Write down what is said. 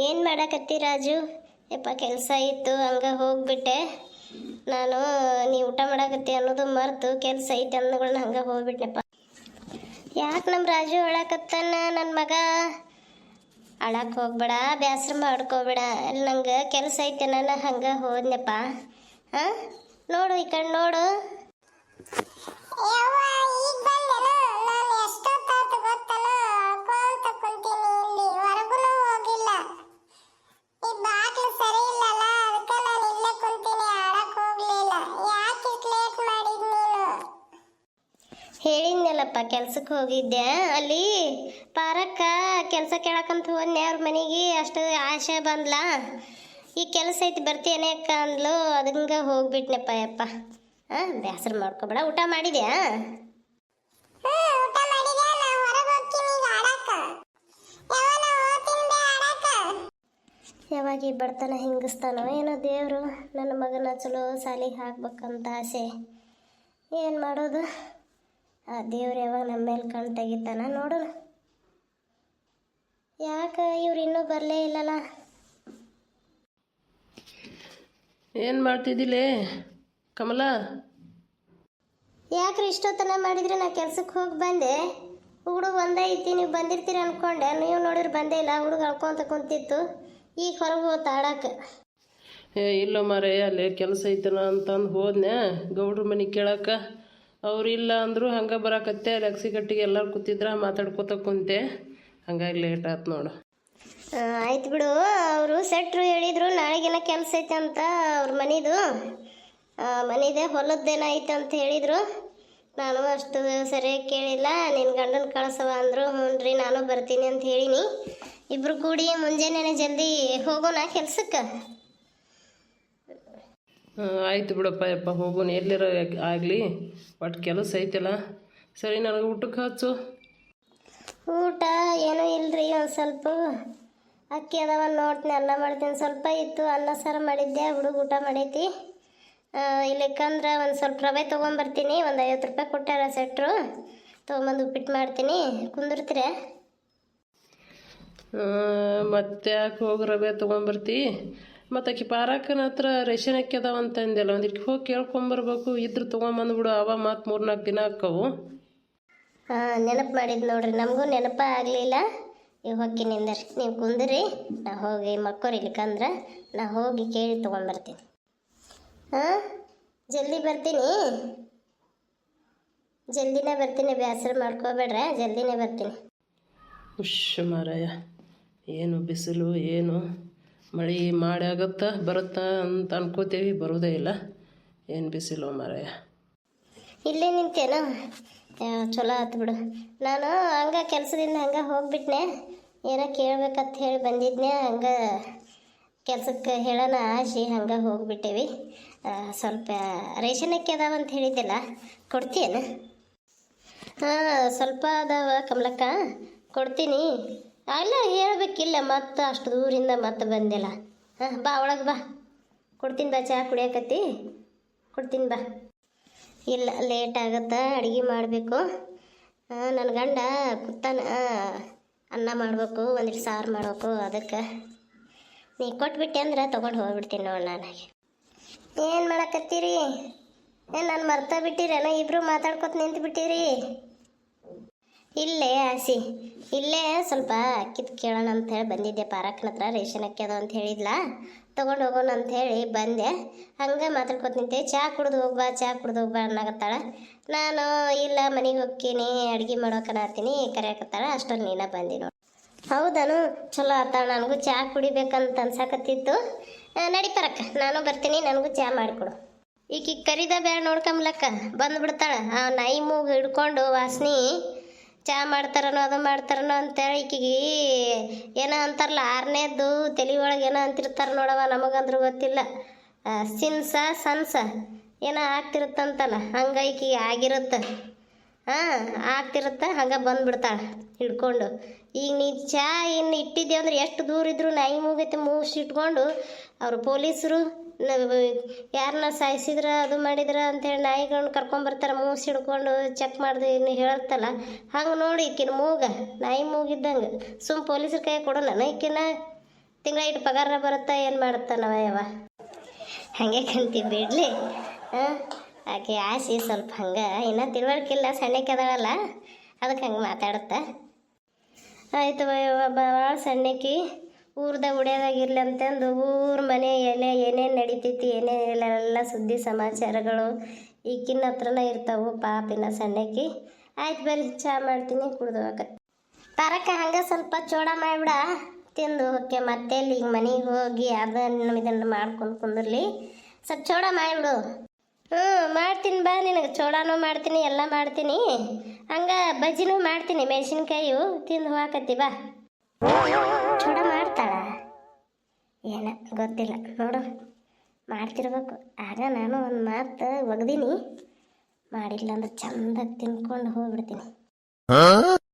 ಏನು ಮಾಡಕತ್ತಿ ರಾಜು? ಯಪ್ಪ ಕೆಲಸ ಇತ್ತು ಹಂಗೆ ಹೋಗ್ಬಿಟ್ಟೆ ನಾನು. ನೀ ಊಟ ಮಾಡಕತ್ತಿ ಅನ್ನೋದು ಮರೆತು ಕೆಲಸ ಐತೆ ಅಂದ್ಗಳನ್ನ ಹಂಗೆ ಹೋಗ್ಬಿಟ್ಟೆಪ್ಪ. ಯಾಕೆ ನಮ್ಮ ರಾಜು ಅಳಕತ್ತಾನ? ನನ್ನ ಮಗ ಅಳಕ್ಕೆ ಹೋಗ್ಬೇಡ, ಬೇಸರ ಮಾಡ್ಕೋಬೇಡ. ಅಲ್ಲಿ ನಂಗೆ ಕೆಲಸ ಐತೆ, ನಾನು ಹಂಗೆ ಹೋದ್ನಪ್ಪ. ಹಾಂ, ನೋಡು ಈ ಕಡೆ ನೋಡು. ಹೇಳಿದ್ನಲ್ಲಪ್ಪ ಕೆಲ್ಸಕ್ಕೆ ಹೋಗಿದ್ದೆ. ಅಲ್ಲಿ ಪಾರಕ್ಕ ಕೆಲಸ ಕೇಳಕ್ಕಂತ ಹೋದ್ನೆ ಅವ್ರ ಮನೆಗೆ. ಅಷ್ಟು ಆಶೆ ಬಂದ್ಲ, ಈ ಕೆಲಸ ಐತಿ ಬರ್ತೀಯನೇ ಅಕ್ಕ ಅಂದ್ಲು. ಅದಂಗೆ ಹೋಗ್ಬಿಟ್ನಪ್ಪ. ಯಪ್ಪ ಹಾಂ, ಬೇಸರ ಮಾಡ್ಕೊಬೇಡ. ಊಟ ಮಾಡಿದ್ಯಾ? ಯಾವಾಗ ಈ ಬಡತನ ಹಿಂಗಿಸ್ತಾನೋ ಏನೋ ದೇವರು. ನನ್ನ ಮಗನ ಚಲೋ ಸಾಲಿಗೆ ಹಾಕ್ಬೇಕಂತ ಆಸೆ. ಏನು ಮಾಡೋದು? ಆ ದೇವ್ರು ಯಾವಾಗ ನಮ್ಮ ಮೇಲೆ ಕಣ್ಣು ತೆಗಿತಾನ ನೋಡೋಣ. ಯಾಕೆ ಇವ್ರು ಇನ್ನೂ ಬರಲೇ ಇಲ್ಲಲ್ಲ? ಏನು ಮಾಡ್ತಿದ್ದಿಲ್ಲೇ ಕಮಲ? ಯಾಕ್ರಿ ಇಷ್ಟೊತ್ತನ ಮಾಡಿದ್ರೆ? ನಾ ಕೆಲ್ಸಕ್ಕೆ ಹೋಗಿ ಬಂದೆ. ಹುಡುಗ ಒಂದೇ ಐತಿ, ನೀವು ಬಂದಿರ್ತೀರಿ ಅಂದ್ಕೊಂಡೆ. ನೀವು ನೋಡಿದ್ರೆ ಬಂದೇ ಇಲ್ಲ. ಹುಡುಗ ಅಳ್ಕೊಂತ ಕುಂತಿತ್ತು, ಈಗ ಹೊರಗೆ ಹೋತ ಆಡಕ್ಕೆ. ಇಲ್ಲ ಮಾರೇ, ಅಲ್ಲೇ ಕೆಲಸ ಐತನ ಅಂತಂದು ಹೋದ್ನೆ ಗೌಡ್ರ ಮನೆ ಕೇಳಕ್ಕೆ. ಅವ್ರು ಇಲ್ಲ ಅಂದರು. ಹಂಗೆ ಬರಕತ್ತೆ. ಅಲ್ಲಿ ಅಕ್ಸಿಗಟ್ಟಿಗೆ ಎಲ್ಲರೂ ಕೂತಿದ್ರ, ಮಾತಾಡ್ಕೊತ ಕುಂತೆ. ಹಂಗಾಗಿ ಲೇಟ್ ಆಯ್ತು ನೋಡು. ಆಯ್ತು ಬಿಡು. ಅವರು ಸೆಟ್ರು ಹೇಳಿದರು ನಾಳೆಗೇನ ಕೆಲಸ ಐತೆ ಅಂತ. ಅವ್ರ ಮನಿದೆ ಹೊಲದ್ದೇನ ಐತೆ ಅಂತ ಹೇಳಿದರು. ನಾನು ಅಷ್ಟು ಸರಿಯಾಗಿ ಕೇಳಿಲ್ಲ. ನಿನ್ನ ಗಂಡನ ಕಳ್ಸವ ಅಂದರು. ಹ್ಞೂ ರೀ ನಾನು ಬರ್ತೀನಿ ಅಂತ ಹೇಳಿನಿ. ಇಬ್ಬರು ಕೂಡಿ ಮುಂಜಾನೆ ಜಲ್ದಿ ಹೋಗೋಣ ಕೆಲ್ಸಕ್ಕೆ. ಆಯ್ತು ಬಿಡಪ್ಪ. ಯಪ್ಪ ಹೋಗೋಣ, ಎಲ್ಲಿರೋ ಆಗಲಿ, ಒಟ್ಟು ಕೆಲಸ ಐತಲ್ಲ. ಸರಿ, ನನಗೆ ಊಟಕ್ಕೆ ಹಚ್ಚು. ಊಟ ಏನೂ ಇಲ್ಲರಿ. ಒಂದು ಸ್ವಲ್ಪ ಅಕ್ಕಿ ಅದಾವ ನೋಡ್ತೀನಿ, ಅನ್ನ ಮಾಡ್ತೀನಿ. ಸ್ವಲ್ಪ ಇತ್ತು, ಅನ್ನ ಸಾರು ಮಾಡಿದ್ದೆ. ಹುಡುಗ ಊಟ ಮಾಡೈತಿ. ಇಲ್ಲಕ್ಕಂದ್ರೆ ಒಂದು ಸ್ವಲ್ಪ ರವೆ ತೊಗೊಂಬರ್ತೀನಿ. ಒಂದು 50 ರೂಪಾಯಿ ಕೊಟ್ಟಾರ ಸೆಟ್ರು. ತೊಗೊಂಬಂದು ಉಪ್ಪಿಟ್ಟು ಮಾಡ್ತೀನಿ. ಕುಂದಿರ್ತೀರ? ಮತ್ತೆ ಯಾಕೆ ಹೋಗಿ ರವೆ ತೊಗೊಂಬರ್ತಿ? ಮತ್ತು ಆಕಿ ಪಾರಕ್ಕನ ಹತ್ರ ರೇಷನ್ ಅಕ್ಕಿ ಅದಾವಂತ ಅಂದೆಲ್ಲ, ಒಂದಿಟ್ಟು ಹೋಗಿ ಕೇಳ್ಕೊಂಬರ್ಬೇಕು. ಇದ್ರು ತೊಗೊಂಬಂದ್ಬಿಡು. ಅವ ಮತ್ತು 3-4 ದಿನ ಆಕ್ಕವು. ಹಾಂ, ನೆನಪು ಮಾಡಿದ್ದು ನೋಡ್ರಿ. ನಮಗೂ ನೆನಪ ಆಗಲಿಲ್ಲ. ಈಗ ಹೋಗಿ ನಿಂದರಿ, ನೀವು ಕುಂದಿರಿ. ನಾ ಹೋಗಿ ಮಕ್ಕೋರಿ. ಇಲ್ಲಿಕಂದ್ರೆ ನಾ ಹೋಗಿ ಕೇಳಿ ತೊಗೊಂಬರ್ತೀನಿ. ಹಾಂ, ಜಲ್ದಿ ಬರ್ತೀನಿ. ಜಲ್ದಿನೇ ಬರ್ತೀನಿ, ಬೇಸರ ಮಾಡ್ಕೋಬೇಡ್ರೆ. ಜಲ್ದಿನೇ ಬರ್ತೀನಿ. ಹುಷ್ ಮಾರಾಯ, ಏನು ಬಿಸಿಲು, ಏನು ಮಳೆ ಮಾಡಿ ಆಗುತ್ತಾ ಬರುತ್ತಾ ಅಂತ ಅನ್ಕೋತೀವಿ, ಬರೋದೇ ಇಲ್ಲ. ಏನು ಬಿಸಿಲು ಮಾರಾಯ. ಇಲ್ಲೇ ನಿಂತೇನೋ? ಚಲೋ ಆಯ್ತು ಬಿಡು. ನಾನು ಹಂಗೆ ಕೆಲಸದಿಂದ ಹಂಗೆ ಹೋಗ್ಬಿಟ್ನೆ. ಏನೋ ಕೇಳ್ಬೇಕಂತ ಹೇಳಿ ಬಂದಿದ್ನೆ. ಹಂಗೆ ಕೆಲ್ಸಕ್ಕೆ ಹೇಳೋಣ ಆಶಿ ಹಂಗೆ ಹೋಗ್ಬಿಟ್ಟೇವಿ. ಸ್ವಲ್ಪ ರೇಷನ್ ಅಕ್ಕಿ ಅದಾವಂತ ಹೇಳಿದ್ದೆಲ್ಲ, ಕೊಡ್ತೀಯೇನು? ಹಾಂ, ಸ್ವಲ್ಪ ಅದಾವ ಕಮಲಕ್ಕ, ಕೊಡ್ತೀನಿ. ಅಲ್ಲ ಹೇಳಬೇಕಿಲ್ಲ, ಮತ್ತು ಅಷ್ಟು ದೂರಿಂದ ಮತ್ತೆ ಬಂದಿಲ್ಲ. ಹಾಂ, ಬಾ ಒಳಗೆ ಬಾ, ಕೊಡ್ತೀನಿ ಬಾ. ಚಹಾ ಕುಡಿಯಕತ್ತಿ, ಕೊಡ್ತೀನಿ ಬಾ. ಇಲ್ಲ, ಲೇಟ್ ಆಗುತ್ತಾ, ಅಡುಗೆ ಮಾಡಬೇಕು. ನನ್ನ ಗಂಡ ಕುತ್ತಾನ, ಅನ್ನ ಮಾಡಬೇಕು, ಒಂದಿಟ್ಟು ಸಾರು ಮಾಡಬೇಕು. ಅದಕ್ಕೆ ನೀ ಕೊಟ್ಬಿಟ್ಟೆ ಅಂದ್ರೆ ತೊಗೊಂಡು ಹೋಗ್ಬಿಡ್ತೀನಿ ನೋಡಿ. ನನಗೆ ಏನು ಮಾಡಕತ್ತೀರಿ? ಏನು ನಾನು ಮರ್ತಾ ಬಿಟ್ಟಿರೇನೋ? ಇಬ್ಬರು ಮಾತಾಡ್ಕೊತ ನಿಂತು ಬಿಟ್ಟಿರಿ. ಇಲ್ಲೇ ಆಸಿ, ಇಲ್ಲೇ ಸ್ವಲ್ಪ ಅಕ್ಕಿದು ಕೇಳೋಣ ಅಂತ ಹೇಳಿ ಬಂದಿದ್ದೆ. ಪಾರಕ್ಕನ ಹತ್ರ ರೇಷನ್ ಅಕ್ಕಿ ಅದ ಅಂತ ಹೇಳಿದ್ಲ, ತೊಗೊಂಡು ಹೋಗೋಣ ಅಂತ ಹೇಳಿ ಬಂದೆ. ಹಂಗೆ ಮಾತಾಡ್ಕೊತ ನಿಂತೆ. ಚಹಾ ಕುಡ್ದು ಹೋಗ್ಬಾ, ಚಹಾ ಕುಡ್ದು ಹೋಗ್ಬಾ ಅನ್ನಕತ್ತಾಳ. ನಾನು ಇಲ್ಲ, ಮನೆಗೆ ಹೋಗ್ತೀನಿ, ಅಡುಗೆ ಮಾಡೋಕನಾತೀನಿ ಕರೆಯಕತ್ತಾಳ. ಅಷ್ಟೊಂದು ನೀನ ಬಂದಿ ನೋಡಿ. ಹೌದನು? ಚಲೋ ಆತಾಳ. ನನಗೂ ಚಹಾ ಕುಡಿಬೇಕಂತ ಅನ್ಸಕತ್ತಿತ್ತು. ನಡಿ ಪರಕ್ಕ, ನಾನು ಬರ್ತೀನಿ, ನನಗೂ ಚಹಾ ಮಾಡಿಕೊಡು. ಈಗ ಕರಿದ ಬೇಡ ನೋಡ್ಕೊಂಬ್ಲಕ್ಕ, ಬಂದುಬಿಡ್ತಾಳೆ. ಆ ನಾಯಿ ಮೂಗು ಹಿಡ್ಕೊಂಡು ವಾಸನೆ ಚಹಾ ಮಾಡ್ತಾರನೋ ಅದು ಮಾಡ್ತಾರನೋ ಅಂತೇಳಿ ಈಕಿಗೆ ಏನೋ ಅಂತಾರಲ್ಲ, 6ನೇದ್ದು ತಲೆ ಒಳಗೆ ಏನೋ ಅಂತಿರ್ತಾರೆ ನೋಡವ. ನಮಗಂದ್ರೂ ಗೊತ್ತಿಲ್ಲ. ಸನ್ಸ ಏನೋ ಆಗ್ತಿರುತ್ತಂತಲ್ಲ, ಹಂಗೆ ಈಕಿಗೆ ಆಗಿರುತ್ತೆ. ಹಾಂ, ಆಗ್ತಿರುತ್ತೆ. ಹಂಗೆ ಬಂದುಬಿಡ್ತಾಳೆ ಹಿಡ್ಕೊಂಡು. ಈಗ ನೀ ಚಹಾ ಇನ್ನು ಇಟ್ಟಿದ್ದೆ ಅಂದ್ರೆ ಎಷ್ಟು ದೂರ ಇದ್ರು ನಾಯಿ ಮೂಗೈತೆ ಮೂಸಿಟ್ಕೊಂಡು ಅವರು ಪೊಲೀಸರು ಯಾರನ್ನ ಸಾಯಿಸಿದ್ರ ಅದು ಮಾಡಿದ್ರ ಅಂತೇಳಿ ನಾಯಿಗಳನ್ನ ಕರ್ಕೊಂಬರ್ತಾರೆ. ಮೂಸಿ ಹಿಡ್ಕೊಂಡು ಚೆಕ್ ಮಾಡಿದೆ ಇನ್ನು ಹೇಳ್ತಲ್ಲ, ಹಂಗೆ ನೋಡಿ ಈಕಿನ ಮೂಗ ನಾಯಿ ಮೂಗಿದ್ದಂಗೆ. ಸುಮ್ಮ ಪೊಲೀಸ್ರ ಕೈ ಕೊಡೋಣ ಈಕಿನ. ತಿಂಗಳ ಇಟ್ಟು ಪಗಾರ ಬರುತ್ತಾ ಏನು ಮಾಡುತ್ತಾನವ ಯವ ಹಾಗೆ ಕಂತಿ ಬಿಡ್ಲಿ. ಹಾಂ ಆಕೆ ಆಸೆ ಸ್ವಲ್ಪ ಹಂಗೆ ಇನ್ನೂ ತಿಳುವಳಿಕಿಲ್ಲ, ಸಣ್ಣಕ್ಕೆ ಅದಾಳಲ್ಲ ಅದಕ್ಕೆ ಹಂಗೆ ಮಾತಾಡುತ್ತಾ. ಆಯ್ತು ಯವ್ವ ಭಾಳ ಸಣ್ಣಕಿ ಊರ್ದಾಗ ಉಡ್ಯೋದಾಗಿರ್ಲಿ ಅಂತಂದು ಊರ ಮನೆ ಏನೇನು ನಡೀತೈತಿ ಏನೇನಿಲ್ಲ ಎಲ್ಲ ಸುದ್ದಿ ಸಮಾಚಾರಗಳು ಈಗಿನ ಹತ್ರನೇ ಇರ್ತಾವೆ ಪಾಪಿನ ಸಣ್ಣಕಿ. ಆಯ್ತು ಬರ್ರಿ ಚಹಾ ಮಾಡ್ತೀನಿ ಕುಡ್ದು ಹೋಗತ್ತೆ. ಪಾರಕ್ಕ ಹಂಗೆ ಸ್ವಲ್ಪ ಚೋಡ ಮಾಡಿಬಿಡ ತಿಂದು ಓಕೆ ಮತ್ತೆ ಅಲ್ಲಿ ಈಗ ಮನೆಗೆ ಹೋಗಿ ಅದನ್ನು ಇದನ್ನು ಮಾಡ್ಕೊಂಡು ಕುಂದಿರ್ಲಿ. ಸ್ವಲ್ಪ ಚೋಡ ಮಾಡಿಬಿಡು. ಹ್ಞೂ ಮಾಡ್ತೀನಿ ಬಾ, ನಿನಗೆ ಚೋಡನೂ ಮಾಡ್ತೀನಿ ಎಲ್ಲ ಮಾಡ್ತೀನಿ, ಹಂಗೆ ಬಜ್ಜಿನೂ ಮಾಡ್ತೀನಿ ಮೆಣಸಿನ್ಕಾಯಿ ತಿಂದು ಹೋಗಕತ್ತಿ ಬಾ. ಚೋಡ ಮಾಡ್ತಾಳ ಏನ ಗೊತ್ತಿಲ್ಲ ನೋಡು, ಮಾಡ್ತಿರ್ಬೇಕು. ಆಗ ನಾನು ಒಂದು ಮಾತು ಒಗ್ದೀನಿ, ಮಾಡಿಲ್ಲ ಅಂದ್ರೆ ಚಂದ ತಿನ್ಕೊಂಡು ಹೋಗ್ಬಿಡ್ತೀನಿ.